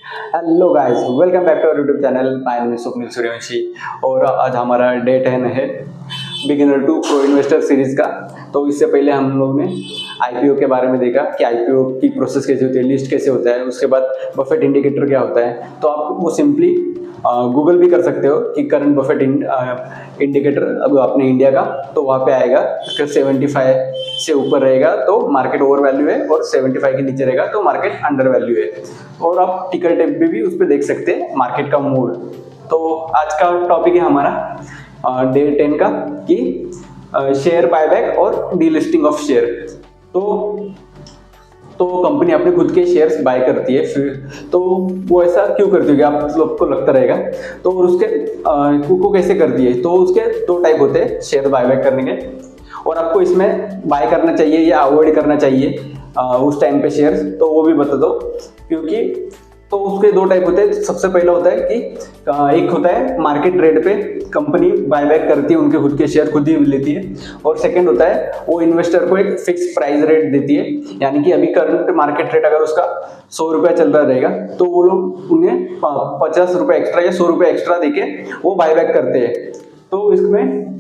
Hello guys, welcome back to our YouTube channel. My name is Swapnil Suryavanshi और आज हमारा day 10 है beginner to pro investor series का। तो इससे पहले हम लोग ने आईपीओ के बारे में देखा कि आईपीओ की प्रोसेस कैसे होती है, लिस्ट कैसे होता है, उसके बाद बफेट इंडिकेटर क्या होता है। तो आप वो सिंपली गूगल भी कर सकते हो कि करंट बफेट इंडिकेटर अब अपने इंडिया का, तो वहाँ पे आएगा। अगर 75 से ऊपर रहेगा तो मार्केट ओवर वैल्यू है और 75 के नीचे रहेगा तो मार्केट अंडर वैल्यू है। और आप टिकर टेप भी उस पर देख सकते हैं मार्केट का मूड। तो आज का टॉपिक है हमारा डे 10 का कि शेयर बायबैक और डीलिस्टिंग ऑफ शेयर। तो कंपनी अपने खुद के शेयर्स बाय करती है, फिर तो वो ऐसा क्यों करती होगी आप लोग को लगता रहेगा। तो उसके को कैसे करती है, तो उसके दो टाइप होते हैं शेयर बायबैक करने के। और आपको इसमें बाय करना चाहिए या अवॉइड करना चाहिए उस टाइम पे शेयर्स, तो वो भी बता दो। क्योंकि तो उसके दो टाइप होते हैं। सबसे पहला होता है कि एक होता है मार्केट रेट पे कंपनी बायबैक करती है, उनके खुद के शेयर खुद ही लेती है। और सेकंड होता है वो इन्वेस्टर को एक फिक्स प्राइस रेट देती है, यानी कि अभी करंट मार्केट रेट अगर उसका 100 रुपया चल रहा रहेगा तो वो लोग उन्हें 50 रुपये एक्स्ट्रा या 100 रुपये एक्स्ट्रा देके वो बायबैक करते हैं। तो इसमें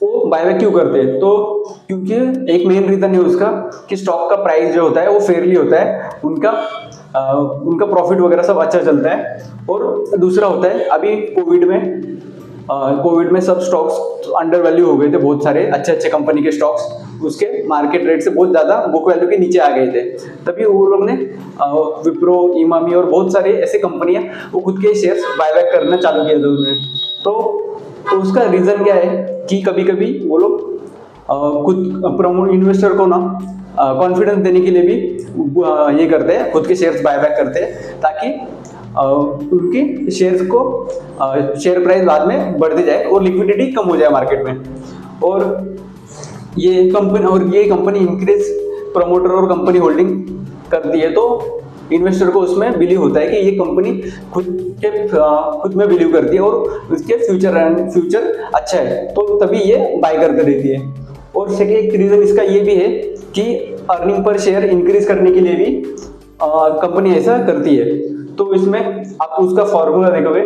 वो बायबैक क्यों करते हैं, तो क्योंकि एक मेन रीजन है उसका कि स्टॉक का प्राइस जो होता है वो फेयरली होता है, उनका प्रॉफिट वगैरह सब अच्छा चलता है। और दूसरा होता है अभी कोविड में सब स्टॉक्स अंडर वैल्यू हो गए थे, बहुत सारे अच्छे कंपनी के स्टॉक्स उसके मार्केट रेट से बहुत ज़्यादा बुक वैल्यू के नीचे आ गए थे। तभी वो लोग ने विप्रो, इमामी और बहुत सारे ऐसे कंपनियां वो खुद के शेयर्स बायबैक करना चालू किया था उन्होंने। तो उसका रीज़न क्या है कि कभी कभी वो लोग खुद प्रमोट इन्वेस्टर को ना कॉन्फिडेंस देने के लिए भी ये करते हैं, खुद के शेयर्स बायबैक करते हैं, ताकि उनके शेयर्स को शेयर प्राइस बाद में बढ़ती जाए और लिक्विडिटी कम हो जाए मार्केट में। और ये कंपनी इंक्रीज प्रमोटर और कंपनी होल्डिंग करती है, तो इन्वेस्टर को उसमें बिलीव होता है कि ये कंपनी खुद में बिलीव करती है और उसके फ्यूचर अच्छा है, तो तभी ये बाय करके देती है। और सेकंड एक रीजन इसका ये भी है कि अर्निंग पर शेयर इंक्रीज करने के लिए भी कंपनी ऐसा करती है। तो इसमें आप उसका फॉर्मूला देखोगे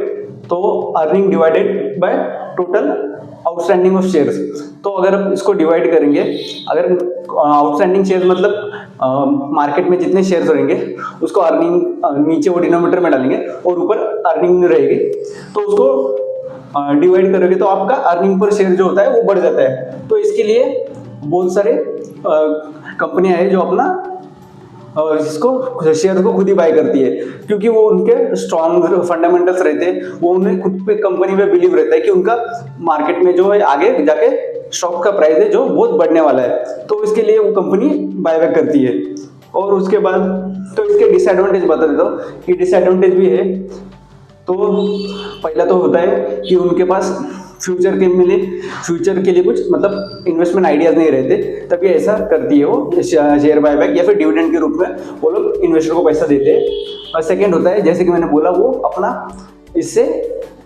तो earning divided by total outstanding of shares. तो अगर आप इसको डिवाइड करेंगे, अगर आउटस्टैंडिंग शेयर्स मतलब मार्केट में जितने शेयर्स रहेंगे उसको अर्निंग नीचे वो डिनोमिनेटर में डालेंगे और ऊपर अर्निंग रहेगी, तो उसको डिवाइड करोगे तो आपका अर्निंग पर शेयर जो होता है वो बढ़ जाता है। तो इसके लिए बहुत सारे कंपनियां हैं जो अपना इसको शेयर को खुद ही बाय करती है, क्योंकि वो उनके स्ट्रॉन्ग फंडामेंटल्स रहते हैं, वो उन्हें खुद पे कंपनी पे बिलीव रहता है कि उनका मार्केट में जो है आगे जाके स्टॉक का प्राइस है जो बहुत बढ़ने वाला है, तो इसके लिए वो कंपनी बायबैक करती है। और उसके बाद तो इसके डिसएडवांटेज बता देता हूँ कि डिसएडवांटेज भी है। तो पहला तो होता है कि उनके पास फ्यूचर के लिए कुछ मतलब इन्वेस्टमेंट आइडियाज नहीं रहते, तभी ऐसा करती है वो शेयर बायबैक या फिर डिविडेंड के रूप में वो लोग इन्वेस्टर को पैसा देते हैं। और सेकंड होता है जैसे कि मैंने बोला, वो अपना इससे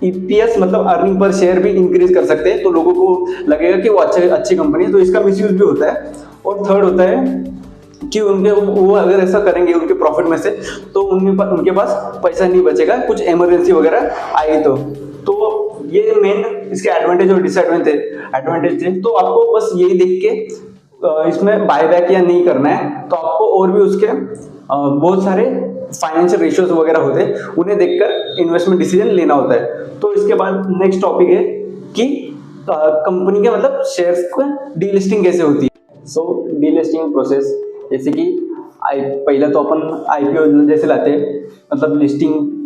ईपीएस मतलब अर्निंग पर शेयर भी इंक्रीज कर सकते हैं, तो लोगों को लगेगा कि वो अच्छी कंपनी है, तो इसका मिसयूज भी होता है। और थर्ड होता है कि वो अगर ऐसा करेंगे उनके प्रॉफिट में से, तो उनके पास पैसा नहीं बचेगा, कुछ इमरजेंसी वगैरह आई तो ये मेन इसके एडवांटेज और डिसएडवांटेज है। तो आपको बस यही देख के इसमें बायबैक या नहीं करना है, तो आपको और भी उसके बहुत सारे फाइनेंशियल रेशियोज वगैरह होते हैं, उन्हें देखकर इन्वेस्टमेंट डिसीजन लेना होता है। तो इसके बाद नेक्स्ट टॉपिक है कि कंपनी के मतलब शेयर्स को डीलिस्टिंग कैसे होती है। सो डीलिस्टिंग प्रोसेस जैसे कि पहला तो अपन आईपीओ जैसे लाते हैं, मतलब लिस्टिंग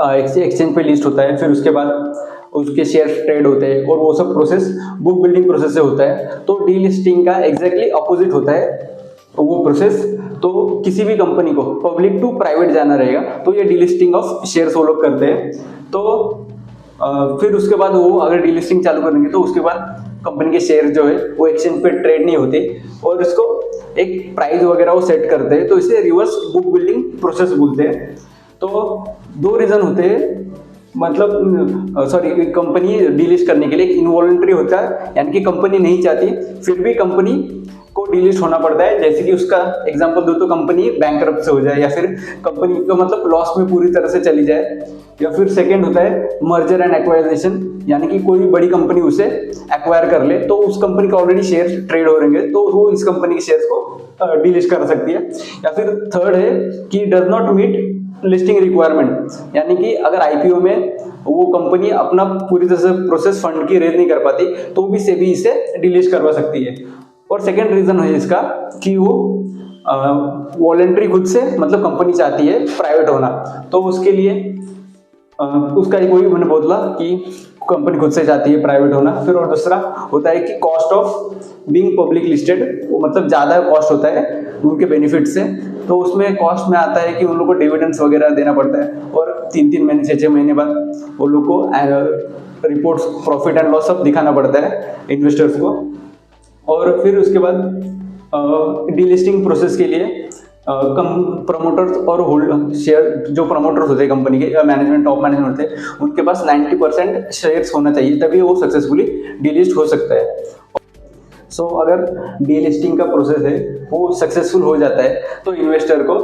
एक्सचेंज पे लिस्ट होता है, फिर उसके बाद उसके शेयर ट्रेड होते हैं और वो सब प्रोसेस बुक बिल्डिंग प्रोसेस से होता है। तो डीलिस्टिंग का एग्जैक्टली अपोजिट होता है वो प्रोसेस। तो किसी भी कंपनी को पब्लिक टू प्राइवेट जाना रहेगा तो ये डीलिस्टिंग ऑफ शेयर्स वो लोग करते हैं। तो फिर उसके बाद वो अगर डीलिस्टिंग चालू करेंगे तो उसके बाद कंपनी के शेयर जो है वो एक्सचेंज पे ट्रेड नहीं होते और इसको एक प्राइस वगैरह वो सेट करते हैं, तो इसे रिवर्स बुक बिल्डिंग प्रोसेस बोलते हैं। तो दो रीजन होते हैं मतलब सॉरी, कंपनी डिलिस्ट करने के लिए इनवॉलंटरी होता है, यानी कि कंपनी नहीं चाहती फिर भी कंपनी को डिलिस्ट होना पड़ता है। जैसे कि उसका एग्जांपल दो तो कंपनी बैंकरप्ट से हो जाए, या फिर कंपनी को मतलब लॉस में पूरी तरह से चली जाए, या फिर सेकंड होता है मर्जर एंड एक्वाइजेशन, यानी कि कोई बड़ी कंपनी उसे एक्वायर कर ले, तो उस कंपनी का ऑलरेडी शेयर ट्रेड हो रहेंगे तो वो इस कंपनी के शेयर्स को डिलिस्ट कर सकती है। या फिर थर्ड है कि does not meet listing requirement, यानी कि अगर आईपीओ में वो कंपनी अपना पूरी तरह से प्रोसेस फंड की रेज नहीं कर पाती तो भी सेबी इसे डिलीट करवा सकती है। और सेकंड रीजन है इसका कि वो वॉलंटरी खुद से, मतलब कंपनी चाहती है प्राइवेट होना, तो उसके लिए उसका एक वही मैंने बोला कि कंपनी खुद से चाहती है प्राइवेट होना। फिर और दूसरा होता है कि cost of being public listed, वो मतलब ज़्यादा कॉस्ट होता है उनके बेनिफिट से, तो उसमें कॉस्ट में आता है कि उन लोगों को डिविडेंड्स वगैरह देना पड़ता है, और 3-3 महीने 6-6 महीने बाद वो लोग को रिपोर्ट्स प्रॉफिट एंड लॉस सब दिखाना पड़ता है इन्वेस्टर्स को। और फिर उसके बाद डीलिस्टिंग प्रोसेस के लिए प्रमोटर्स और होल्ड शेयर, जो प्रमोटर्स होते हैं कंपनी के, मैनेजमेंट टॉप मैनेजमेंट होते हैं, उनके पास 90% शेयर्स होना चाहिए, तभी वो सक्सेसफुली डीलिस्ट हो सकता है। सो अगर डीलिस्टिंग का प्रोसेस है वो सक्सेसफुल हो जाता है तो इन्वेस्टर को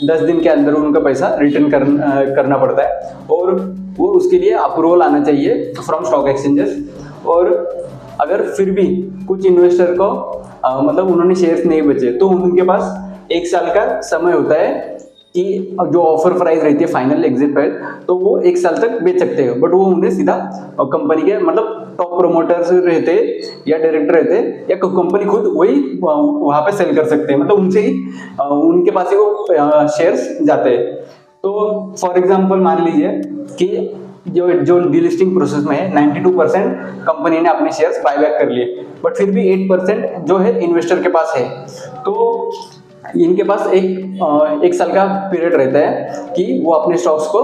10 दिन के अंदर उनका पैसा रिटर्न करना पड़ता है, और वो उसके लिए अप्रूवल आना चाहिए फ्रॉम स्टॉक एक्सचेंजेस। और अगर फिर भी कुछ इन्वेस्टर को मतलब उन्होंने शेयर्स नहीं बेचे तो उनके पास 1 साल का समय होता है कि जो ऑफर प्राइस रहती है, फाइनल एग्जिट प्राइस, तो वो 1 साल तक बेच सकते हैं, बट वो उन्हें सीधा कंपनी के मतलब टॉप प्रोमोटर्स रहते या डायरेक्टर रहते या कंपनी खुद वही वहाँ पे सेल कर सकते हैं, मतलब उनसे ही उनके पास ही वो शेयर्स जाते हैं। तो फॉर एग्जांपल मान लीजिए कि जो डीलिस्टिंग प्रोसेस में है 92% कंपनी ने अपने शेयर्स बायबैक कर लिए, बट फिर भी 8% जो है इन्वेस्टर के पास है, तो इनके पास एक साल का पीरियड रहता है कि वो अपने स्टॉक्स को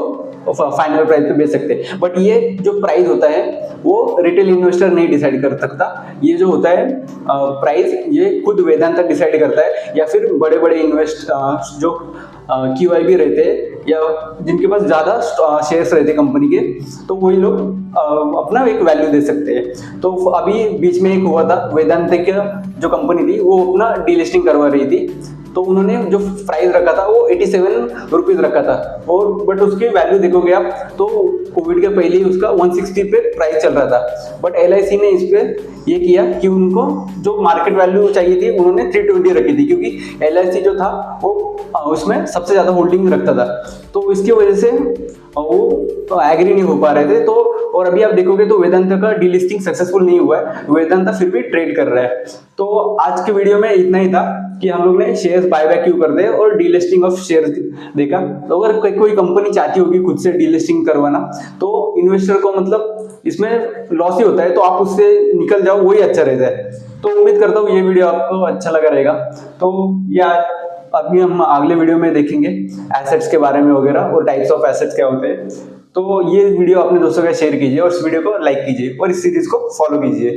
फाइनल प्राइस पे बेच सकते हैं। बट ये जो प्राइस होता है वो रिटेल इन्वेस्टर नहीं डिसाइड कर सकता, ये जो होता है प्राइस ये खुद वेदांता डिसाइड करता है, या फिर बड़े बड़े जो QIB रहते हैं या जिनके पास ज़्यादा शेयर्स रहते कंपनी के, तो वही लोग अपना एक वैल्यू दे सकते हैं। तो अभी बीच में एक हुआ था, वेदांता की जो कंपनी थी वो अपना डीलिस्टिंग करवा रही थी, तो उन्होंने जो प्राइस रखा था वो 87 रुपीज़ रखा था, और बट उसकी वैल्यू देखोगे आप तो कोविड के पहले ही उसका 160 पे प्राइस चल रहा था। बट LIC ने इस पे ये किया कि उनको जो मार्केट वैल्यू चाहिए थी उन्होंने 320 रखी थी, क्योंकि LIC जो था वो उसमें सबसे ज़्यादा होल्डिंग रखता था, तो इसकी वजह से वो एग्री नहीं हो पा रहे थे। तो और अभी आप देखोगे तो वेदांता का डीलिस्टिंग सक्सेसफुल नहीं हुआ है, वेदांता फिर भी ट्रेड कर रहा है। तो आज के वीडियो में इतना ही था कि हम लोग ने शेयर्स बायबैक क्यों कर दे और डीलिस्टिंग ऑफ शेयर्स देखा। तो अगर कोई कंपनी चाहती होगी खुद से डीलिस्टिंग करवाना तो इन्वेस्टर को मतलब इसमें लॉस ही होता है, तो आप उससे निकल जाओ, वही अच्छा रहता है। तो उम्मीद करता हूँ ये वीडियो आपको अच्छा लगा रहेगा। तो यार अभी हम अगले वीडियो में देखेंगे एसेट्स के बारे में वगैरह, और टाइप्स ऑफ एसेट्स क्या होते हैं। तो ये वीडियो अपने दोस्तों के साथ शेयर कीजिए और इस वीडियो को लाइक कीजिए और इस सीरीज को फॉलो कीजिए।